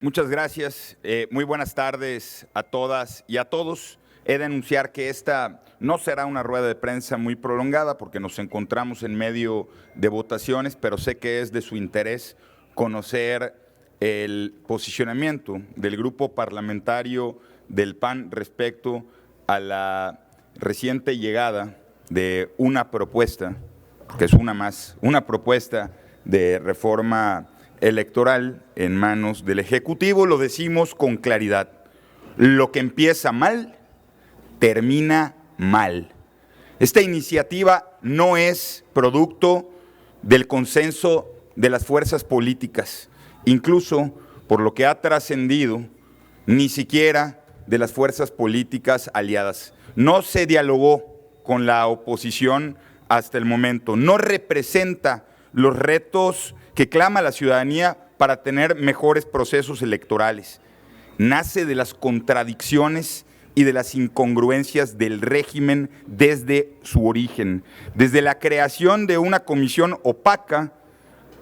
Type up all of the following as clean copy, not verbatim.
Muchas gracias. Muy buenas tardes a todas y a todos. He de anunciar que esta no será una rueda de prensa muy prolongada porque nos encontramos en medio de votaciones, pero sé que es de su interés conocer el posicionamiento del grupo parlamentario del PAN respecto a la reciente llegada de una propuesta, que es una propuesta de reforma electoral en manos del Ejecutivo. Lo decimos con claridad: lo que empieza mal, termina mal. Esta iniciativa no es producto del consenso de las fuerzas políticas, incluso por lo que ha trascendido, ni siquiera de las fuerzas políticas aliadas. No se dialogó con la oposición hasta el momento, no representa los retos que clama la ciudadanía para tener mejores procesos electorales. Nace de las contradicciones y de las incongruencias del régimen desde su origen, desde la creación de una comisión opaca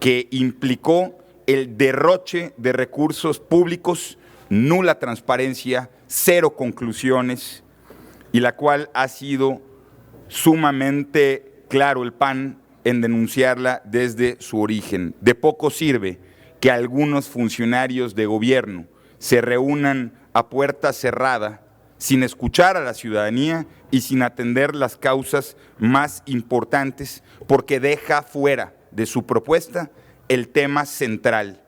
que implicó el derroche de recursos públicos, nula transparencia, cero conclusiones, y la cual ha sido sumamente claro el PAN en denunciarla desde su origen. De poco sirve que algunos funcionarios de gobierno se reúnan a puerta cerrada sin escuchar a la ciudadanía y sin atender las causas más importantes, porque deja fuera de su propuesta el tema central: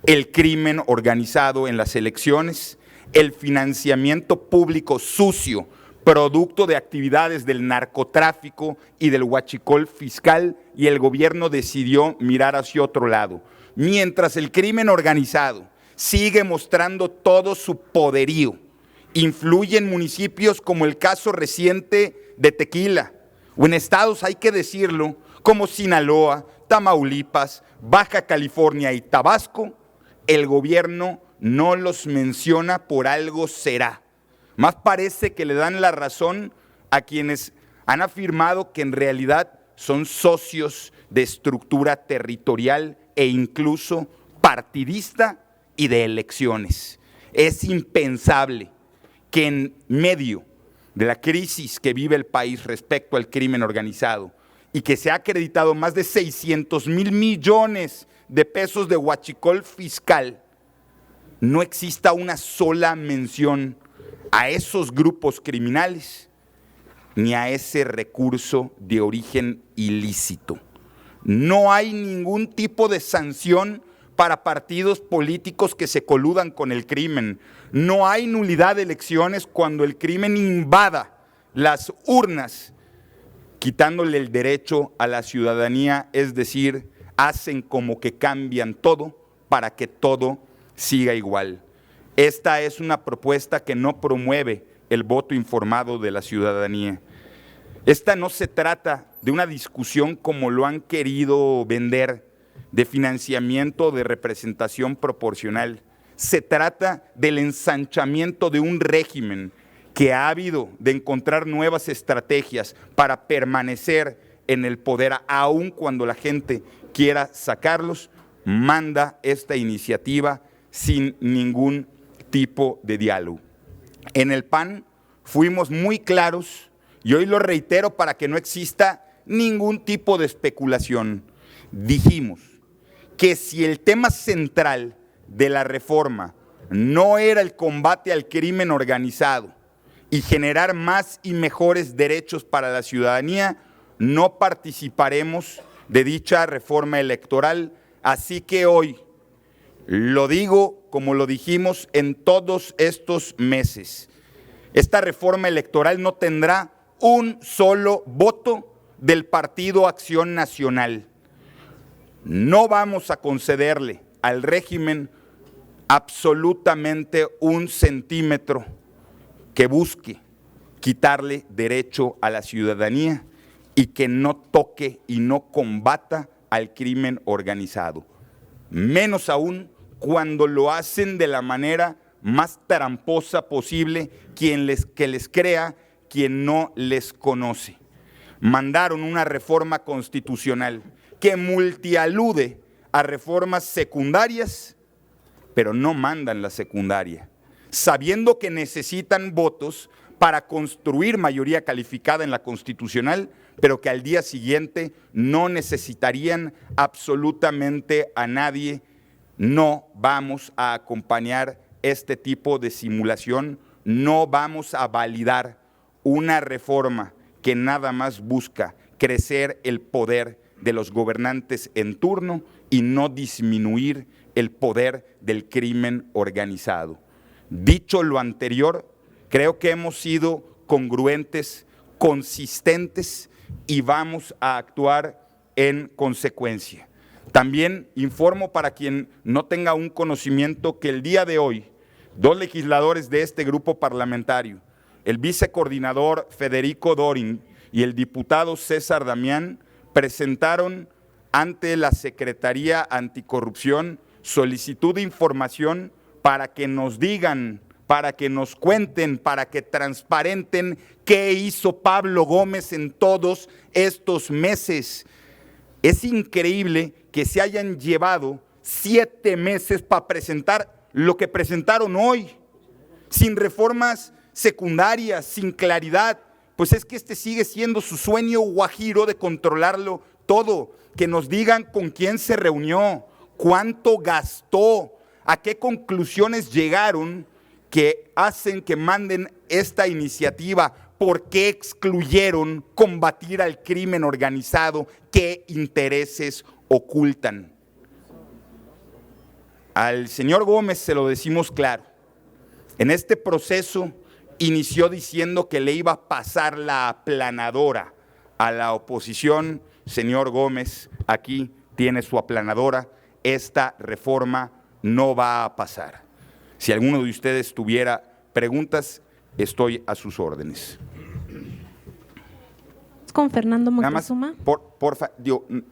el crimen organizado en las elecciones, el financiamiento público sucio, producto de actividades del narcotráfico y del huachicol fiscal, y el gobierno decidió mirar hacia otro lado. Mientras el crimen organizado sigue mostrando todo su poderío, influye en municipios como el caso reciente de Tequila, o en estados, hay que decirlo, como Sinaloa, Tamaulipas, Baja California y Tabasco, el gobierno no los menciona. Por algo será. Más parece que le dan la razón a quienes han afirmado que en realidad son socios de estructura territorial e incluso partidista y de elecciones. Es impensable que en medio de la crisis que vive el país respecto al crimen organizado, y que se ha acreditado más de 600,000 millones de pesos de huachicol fiscal, no exista una sola mención a esos grupos criminales ni a ese recurso de origen ilícito. No hay ningún tipo de sanción para partidos políticos que se coludan con el crimen. No hay nulidad de elecciones cuando el crimen invada las urnas, quitándole el derecho a la ciudadanía, es decir, hacen como que cambian todo para que todo siga igual. Esta es una propuesta que no promueve el voto informado de la ciudadanía. Esta no se trata de una discusión como lo han querido vender, de financiamiento de representación proporcional. Se trata del ensanchamiento de un régimen que ha habido de encontrar nuevas estrategias para permanecer en el poder, aun cuando la gente quiera sacarlos. Manda esta iniciativa sin ningún tipo de diálogo. En el PAN fuimos muy claros, y hoy lo reitero para que no exista ningún tipo de especulación. Dijimos que si el tema central de la reforma no era el combate al crimen organizado y generar más y mejores derechos para la ciudadanía, no participaremos de dicha reforma electoral. Así que hoy lo digo como lo dijimos en todos estos meses: esta reforma electoral no tendrá un solo voto del Partido Acción Nacional. No vamos a concederle al régimen absolutamente un centímetro que busque quitarle derecho a la ciudadanía y que no toque y no combata al crimen organizado. Menos aún cuando lo hacen de la manera más tramposa posible, que les crea quien no les conoce. Mandaron una reforma constitucional que multialude a reformas secundarias pero no mandan la secundaria, sabiendo que necesitan votos para construir mayoría calificada en la constitucional, pero que al día siguiente no necesitarían absolutamente a nadie. No vamos a acompañar este tipo de simulación, no vamos a validar una reforma que nada más busca crecer el poder de los gobernantes en turno y no disminuir el poder del crimen organizado. Dicho lo anterior, creo que hemos sido congruentes, consistentes y vamos a actuar en consecuencia. También informo para quien no tenga un conocimiento que el día de hoy, 2 legisladores de este grupo parlamentario, el vicecoordinador Federico Dorin y el diputado César Damián, presentaron ante la Secretaría Anticorrupción solicitud de información para que nos digan, para que nos cuenten, para que transparenten qué hizo Pablo Gómez en todos estos meses. Es increíble que se hayan llevado 7 meses para presentar lo que presentaron hoy, sin reformas secundarias, sin claridad. Pues es que este sigue siendo su sueño guajiro de controlarlo todo. Que nos digan con quién se reunió, cuánto gastó, a qué conclusiones llegaron que hacen que manden esta iniciativa. ¿Por qué excluyeron combatir al crimen organizado? ¿Qué intereses ocultan? Al señor Gómez se lo decimos claro. En este proceso inició diciendo que le iba a pasar la aplanadora a la oposición. Señor Gómez, aquí tiene su aplanadora. Esta reforma no va a pasar. Si alguno de ustedes tuviera preguntas, estoy a sus órdenes. Con Fernando Moctezuma. Porfa,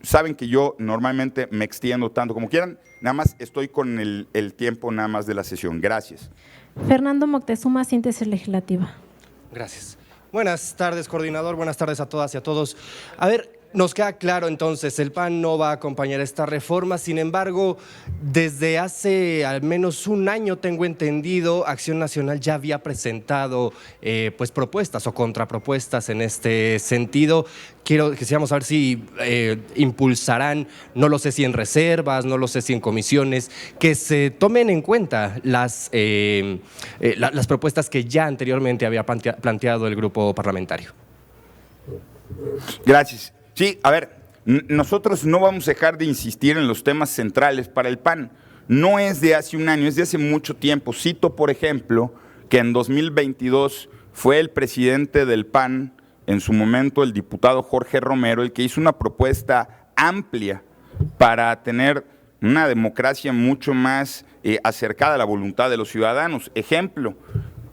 saben que yo normalmente me extiendo tanto como quieran, nada más estoy con el tiempo nada más de la sesión. Gracias. Fernando Moctezuma, síntesis legislativa. Gracias. Buenas tardes, coordinador. Buenas tardes a todas y a todos. A ver, nos queda claro entonces, el PAN no va a acompañar esta reforma. Sin embargo, desde hace al menos un año, tengo entendido, Acción Nacional ya había presentado pues propuestas o contrapropuestas en este sentido. Quisiéramos saber si impulsarán, no lo sé si en reservas, no lo sé si en comisiones, que se tomen en cuenta las propuestas que ya anteriormente había planteado el grupo parlamentario. Gracias. Sí, a ver, nosotros no vamos a dejar de insistir en los temas centrales para el PAN. No es de hace un año, es de hace mucho tiempo. Cito, por ejemplo, que en 2022 fue el presidente del PAN, en su momento el diputado Jorge Romero, el que hizo una propuesta amplia para tener una democracia mucho más acercada a la voluntad de los ciudadanos. Ejemplo,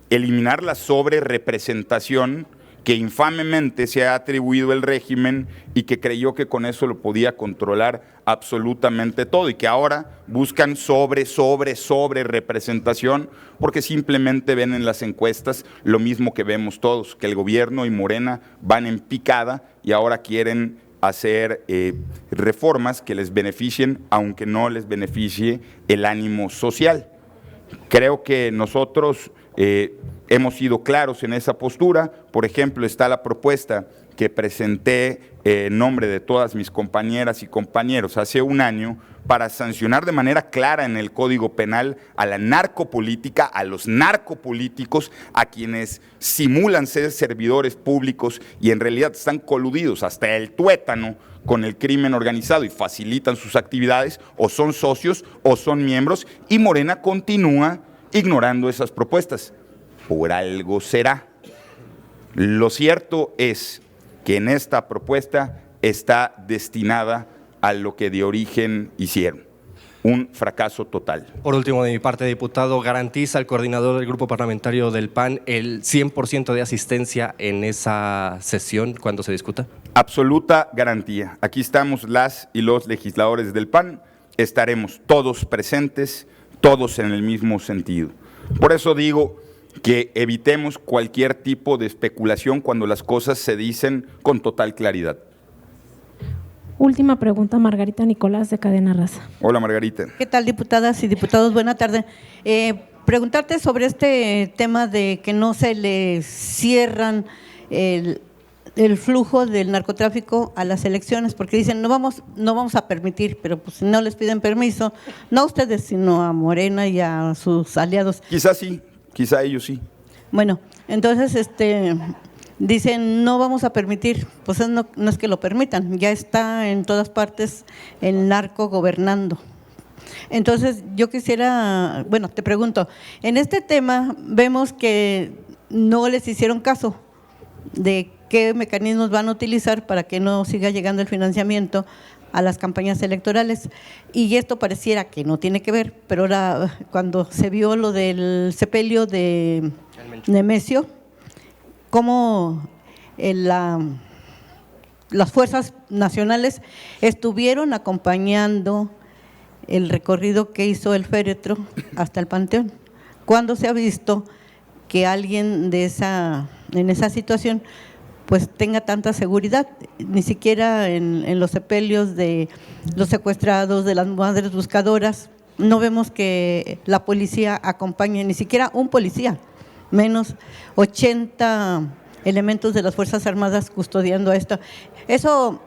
eliminar la sobrerepresentación que infamemente se ha atribuido el régimen y que creyó que con eso lo podía controlar absolutamente todo y que ahora buscan sobre representación porque simplemente ven en las encuestas lo mismo que vemos todos, que el gobierno y Morena van en picada y ahora quieren hacer reformas que les beneficien aunque no les beneficie el ánimo social. Creo que nosotros hemos sido claros en esa postura. Por ejemplo, está la propuesta que presenté en nombre de todas mis compañeras y compañeros hace un año para sancionar de manera clara en el Código Penal a la narcopolítica, a los narcopolíticos, a quienes simulan ser servidores públicos y en realidad están coludidos hasta el tuétano con el crimen organizado y facilitan sus actividades, o son socios o son miembros, y Morena continúa ignorando esas propuestas. Por algo será. Lo cierto es que en esta propuesta está destinada a lo que de origen hicieron, un fracaso total. Por último, de mi parte, diputado, ¿garantiza el coordinador del grupo parlamentario del PAN el 100% de asistencia en esa sesión cuando se discuta? Absoluta garantía. Aquí estamos las y los legisladores del PAN, estaremos todos presentes, todos en el mismo sentido. Por eso digo que evitemos cualquier tipo de especulación cuando las cosas se dicen con total claridad. Última pregunta, Margarita Nicolás, de Cadena Raza. Hola, Margarita. ¿Qué tal, diputadas y diputados? Buena tarde. Preguntarte sobre este tema de que no se le cierran el flujo del narcotráfico a las elecciones, porque dicen no vamos a permitir, pero pues si no les piden permiso, no a ustedes, sino a Morena y a sus aliados. Quizás sí, quizá ellos sí. Bueno, entonces dicen no vamos a permitir, pues no es que lo permitan, ya está en todas partes el narco gobernando. Entonces yo quisiera, bueno, te pregunto, en este tema vemos que no les hicieron caso de qué mecanismos van a utilizar para que no siga llegando el financiamiento a las campañas electorales, y esto pareciera que no tiene que ver, pero ahora cuando se vio lo del sepelio de Nemesio, cómo las fuerzas nacionales estuvieron acompañando el recorrido que hizo el féretro hasta el Panteón. ¿Cuándo se ha visto que alguien en esa situación pues tenga tanta seguridad? Ni siquiera en los sepelios de los secuestrados, de las madres buscadoras, no vemos que la policía acompañe, ni siquiera un policía, menos 80 elementos de las Fuerzas Armadas custodiando esto. Eso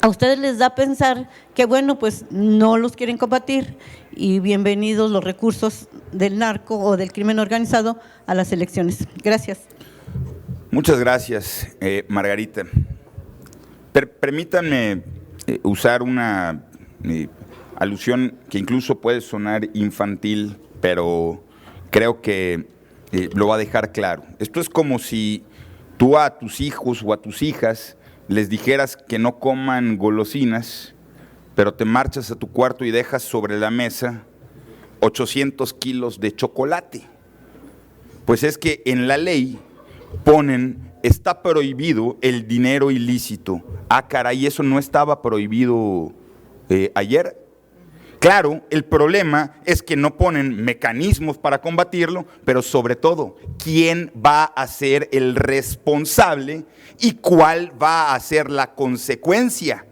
a ustedes les da a pensar que, bueno, pues no los quieren combatir y bienvenidos los recursos del narco o del crimen organizado a las elecciones. Gracias. Muchas gracias, Margarita. Permítanme usar una alusión que incluso puede sonar infantil, pero creo que lo va a dejar claro. Esto es como si tú a tus hijos o a tus hijas les dijeras que no coman golosinas, pero te marchas a tu cuarto y dejas sobre la mesa 800 kilos de chocolate. Pues es que en la ley ponen, está prohibido el dinero ilícito. Ah, caray, eso no estaba prohibido ayer. Claro, el problema es que no ponen mecanismos para combatirlo, pero sobre todo, ¿quién va a ser el responsable y cuál va a ser la consecuencia?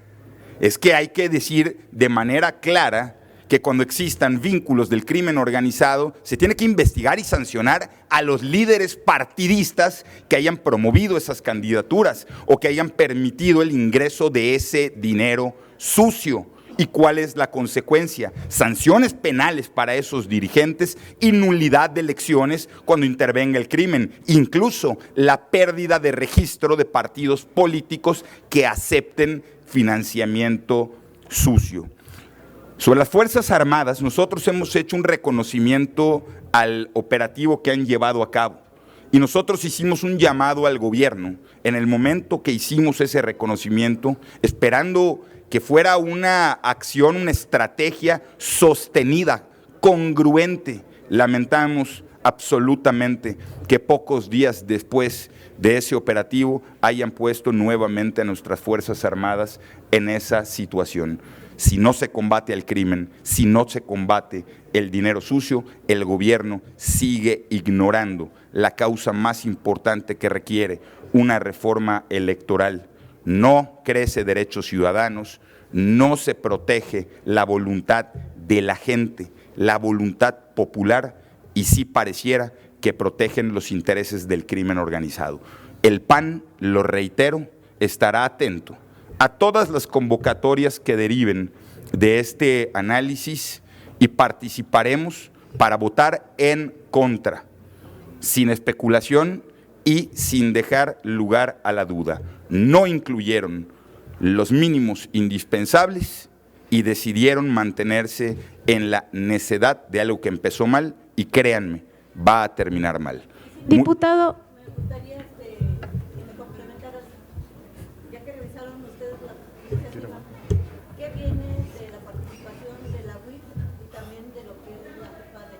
Es que hay que decir de manera clara que cuando existan vínculos del crimen organizado, se tiene que investigar y sancionar a los líderes partidistas que hayan promovido esas candidaturas o que hayan permitido el ingreso de ese dinero sucio. ¿Y cuál es la consecuencia? Sanciones penales para esos dirigentes y nulidad de elecciones cuando intervenga el crimen. Incluso la pérdida de registro de partidos políticos que acepten financiamiento sucio. Sobre las Fuerzas Armadas, nosotros hemos hecho un reconocimiento al operativo que han llevado a cabo. Y nosotros hicimos un llamado al gobierno en el momento que hicimos ese reconocimiento, esperando que fuera una acción, una estrategia sostenida, congruente. Lamentamos absolutamente que pocos días después de ese operativo hayan puesto nuevamente a nuestras Fuerzas Armadas en esa situación. Si no se combate al crimen, si no se combate el dinero sucio, el gobierno sigue ignorando la causa más importante que requiere una reforma electoral. No crece derechos ciudadanos, no se protege la voluntad de la gente, la voluntad popular, y sí pareciera que protegen los intereses del crimen organizado. El PAN, lo reitero, estará atento a todas las convocatorias que deriven de este análisis y participaremos para votar en contra, sin especulación y sin dejar lugar a la duda. No incluyeron los mínimos indispensables y decidieron mantenerse en la necedad de algo que empezó mal y créanme, va a terminar mal. Diputado. Me gustaría que me complementaras, ya que revisaron ustedes la iniciativa, ¿qué viene de la participación de la UIF y también de lo que es la FEPADE?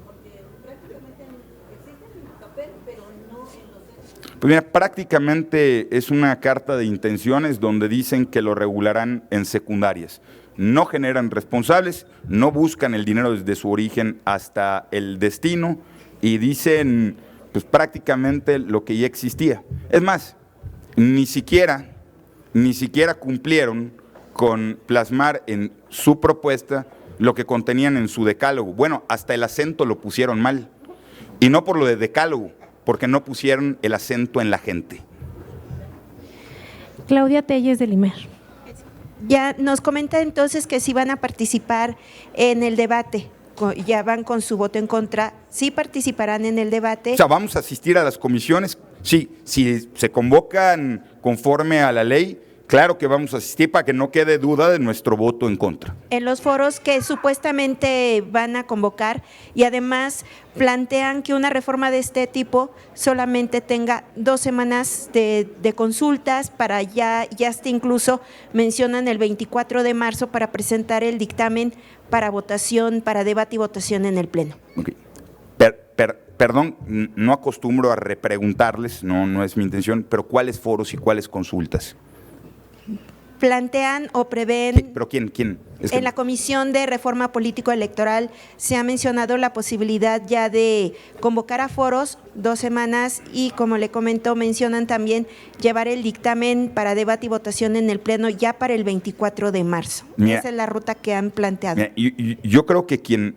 Porque prácticamente existen en el papel, pero no en los hechos. Pues mira, prácticamente es una carta de intenciones donde dicen que lo regularán en secundarias. No generan responsables, no buscan el dinero desde su origen hasta el destino y dicen pues prácticamente lo que ya existía. Es más, ni siquiera cumplieron con plasmar en su propuesta lo que contenían en su decálogo. Bueno, hasta el acento lo pusieron mal. Y no por lo de decálogo, porque no pusieron el acento en la gente. Claudia Telles de Limer. Ya nos comenta entonces que si van a participar en el debate, ya van con su voto en contra, ¿sí participarán en el debate? O sea, vamos a asistir a las comisiones. Sí, si se convocan conforme a la ley, claro que vamos a asistir para que no quede duda de nuestro voto en contra. En los foros que supuestamente van a convocar, y además plantean que una reforma de este tipo solamente tenga 2 semanas de consultas para ya hasta incluso mencionan el 24 de marzo para presentar el dictamen para votación, para debate y votación en el Pleno. Okay. Perdón, no acostumbro a repreguntarles, no es mi intención, pero ¿cuáles foros y cuáles consultas? Plantean o prevén… ¿Pero quién? Es que en la Comisión de Reforma Político-Electoral se ha mencionado la posibilidad ya de convocar a foros 2 semanas y, como le comento, mencionan también llevar el dictamen para debate y votación en el Pleno ya para el 24 de marzo. Mira, esa es la ruta que han planteado. Mira, yo creo que quien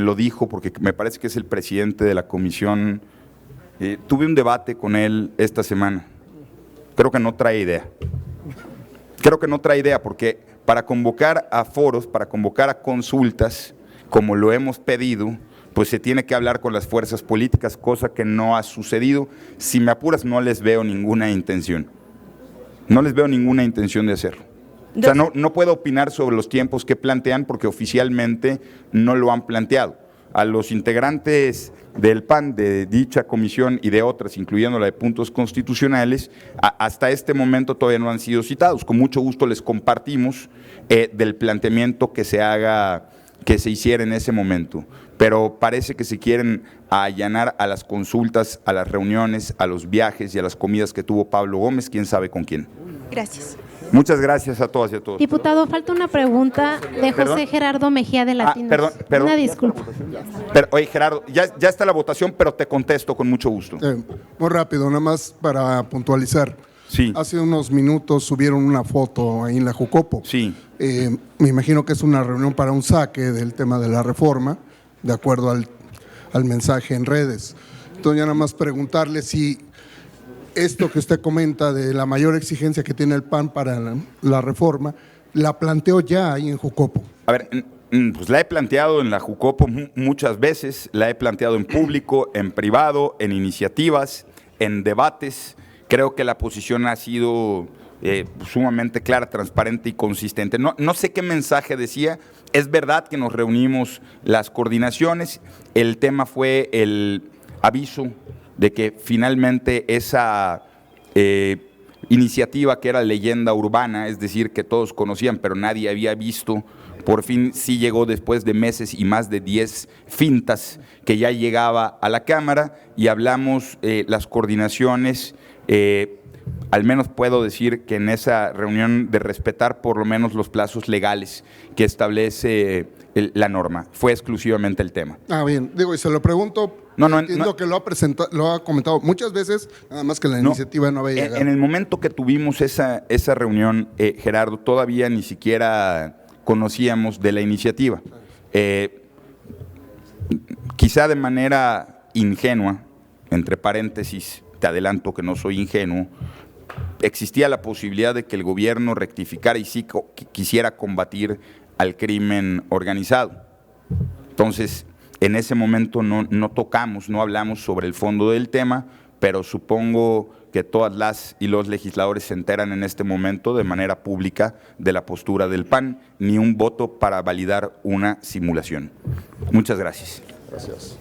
lo dijo, porque me parece que es el presidente de la comisión, tuve un debate con él esta semana. Creo que no trae idea. Porque para convocar a foros, para convocar a consultas, como lo hemos pedido, pues se tiene que hablar con las fuerzas políticas, cosa que no ha sucedido. Si me apuras, no les veo ninguna intención. No les veo ninguna intención de hacerlo. O sea, no puedo opinar sobre los tiempos que plantean porque oficialmente no lo han planteado. A los integrantes del PAN, de dicha comisión y de otras, incluyendo la de puntos constitucionales, hasta este momento todavía no han sido citados. Con mucho gusto les compartimos del planteamiento que se hiciera en ese momento. Pero parece que se quieren allanar a las consultas, a las reuniones, a los viajes y a las comidas que tuvo Pablo Gómez, quién sabe con quién. Gracias. Muchas gracias a todas y a todos. Diputado, falta una pregunta de José Gerardo Mejía de Latinos. Perdón. Una disculpa. Oye, Gerardo, ya está la votación, pero te contesto con mucho gusto. Muy rápido, nada más para puntualizar. Sí. Hace unos minutos subieron una foto ahí en la Jucopo. Sí. Me imagino que es una reunión para un saque del tema de la reforma, de acuerdo al mensaje en redes. Entonces, ya nada más preguntarle si esto que usted comenta de la mayor exigencia que tiene el PAN para la reforma, la planteó ya ahí en Jucopo. A ver, pues la he planteado en la Jucopo muchas veces, la he planteado en público, en privado, en iniciativas, en debates. Creo que la posición ha sido sumamente clara, transparente y consistente. No sé qué mensaje decía. Es verdad que nos reunimos las coordinaciones. El tema fue el aviso de que finalmente esa iniciativa que era leyenda urbana, es decir, que todos conocían pero nadie había visto, por fin sí llegó después de meses y más de 10 fintas que ya llegaba a la Cámara y hablamos las coordinaciones, al menos puedo decir que en esa reunión de respetar por lo menos los plazos legales que establece la norma. Fue exclusivamente el tema. Bien, digo, y se lo pregunto, entiendo que lo ha comentado muchas veces, nada más que la iniciativa no había llegado. En el momento que tuvimos esa reunión, Gerardo, todavía ni siquiera conocíamos de la iniciativa. Quizá de manera ingenua, entre paréntesis, te adelanto que no soy ingenuo, existía la posibilidad de que el gobierno rectificara y sí quisiera combatir al crimen organizado. Entonces, en ese momento no tocamos, no hablamos sobre el fondo del tema, pero supongo que todas las y los legisladores se enteran en este momento de manera pública de la postura del PAN, ni un voto para validar una simulación. Muchas gracias. Gracias.